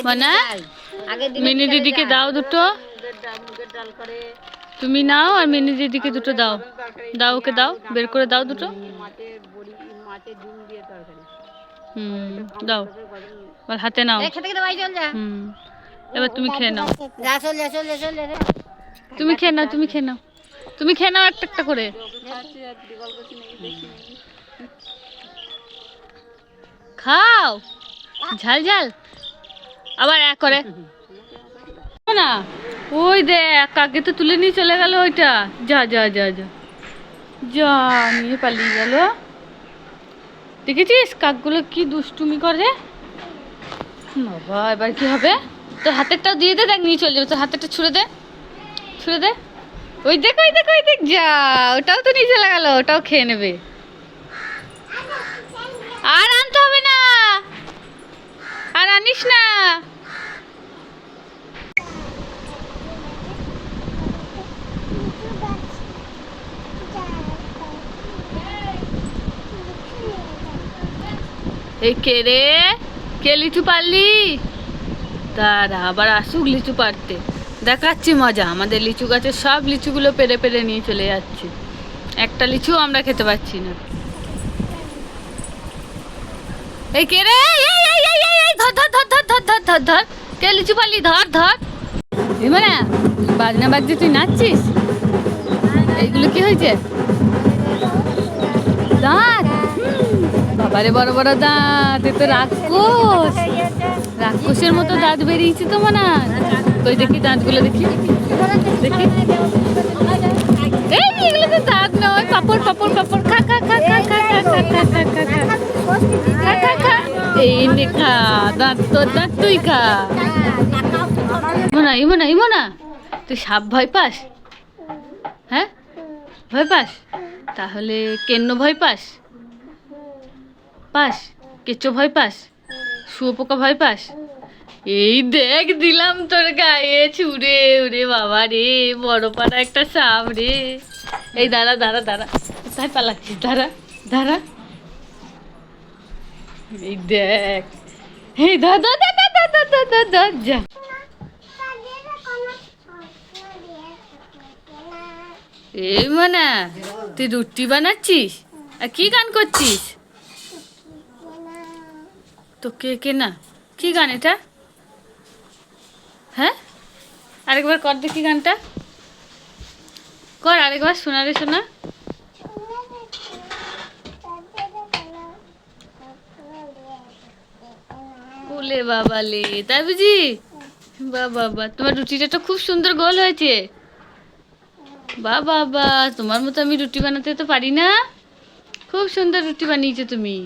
মানা মিনি দিদিকে দাও দুটো, তুমি নাও আর মিনি দিদিকে দুটো দাও। দাও, ওকে দাও, বের করে দাও দুটো। দাও, আর হাতে নাও। এবার তুমি খেয়ে নাও, তুমি খেয়ে নাও, তুমি খেয়ে নাও, তুমি খেয়ে নাও একটা একটা করে। খাও, ঝাল ঝাল আবার এক করে না। ওই দেখ, আগে তো তুলে নিয়ে চলে গেল ওইটা। যা যা যা যা যা, নিয়ে পালিয়ে গেল। দেখেছিস কাকগুলো কি দুষ্টুমি করে। বাবা, এবার কি হবে? তোর হাতেরটাও দিয়ে দে, দেখ নিয়ে চলে যাবে। তোর হাতেরটা ছুঁড়ে দে, ছুঁড়ে দে। ওই দেখ, ওই দেখ, ওই দেখ, যা, ওটাও তো নিয়ে চলে গেল, ওটাও খেয়ে নেবে। আর আনতে হবে না, আর আনিস না। এই কে রে? কে লিচু পারলি? তারা আবার আসুক লিচু পারতে, দেখাচ্ছি মজা। আমাদের লিচু গাছের সব লিচুগুলো পেরে পেরে নিয়ে চলে যাচ্ছে, একটা লিচু আমরা খেতে পাচ্ছি না। এই কে রে? ধর ধর ধর ধর ধর ধর ধর ধর, কে লিচু পারলি? ধর ধর। মানে বাজনা বাজছে, তুই নাচছিস? এইগুলো কি হয়েছে? দাঁত? বাবারে বড় বড় দাঁত, এ তো রাক্ষস, রাক্ষসের মতো দাঁত বেরিয়েছে তো মনে হয়। কই দেখি দাঁতগুলো, দেখি দেখি। এই এগুলো তো দাঁত নয়, পাপড় পাপড় পাপড়। খা খা খা খা খা খা খা খা খা খা খা খা খা খা। এই নে খা, দাঁত তোর দাঁত তুই খা। ইমনা ইমনা ইমনা, তুই সাপ ভয় পাস? হ্যাঁ, ভয় পাস? তাহলে কেন্ন ভয় পাস? পাস? কেঁচো ভয় পাস? শুয়োপোকা ভয় পাস? এই দেখ, দিলাম তোর গায়ে ছুঁড়ে। ওরে বাবা রে, বড় পাড়া একটা সাপ রে। এই দাঁড়া দাঁড়া দাঁড়া, কোথায় পালাচ্ছিস? দাঁড়া দাঁড়া। এই দেখ, এই ধর ধর ধর ধর ধর ধর ধর ধর, যা। এই মানে তুই রুটি বানাচ্ছিস আর কি গান করছিস? তো কে কে না, কি গান এটা? হ্যাঁ, আরেকবার কর দেখি গানটা, কর আরেকবার, শোনা রে শোনা। ওলে বাবা লে, তাই বুঝি? বা বাবা, তোমার রুটিটা তো খুব সুন্দর গোল হয়েছে। বা বাবা, তোমার মতো আমি রুটি বানাতে তো পারি না। খুব সুন্দর রুটি বানিয়েছো তুমি।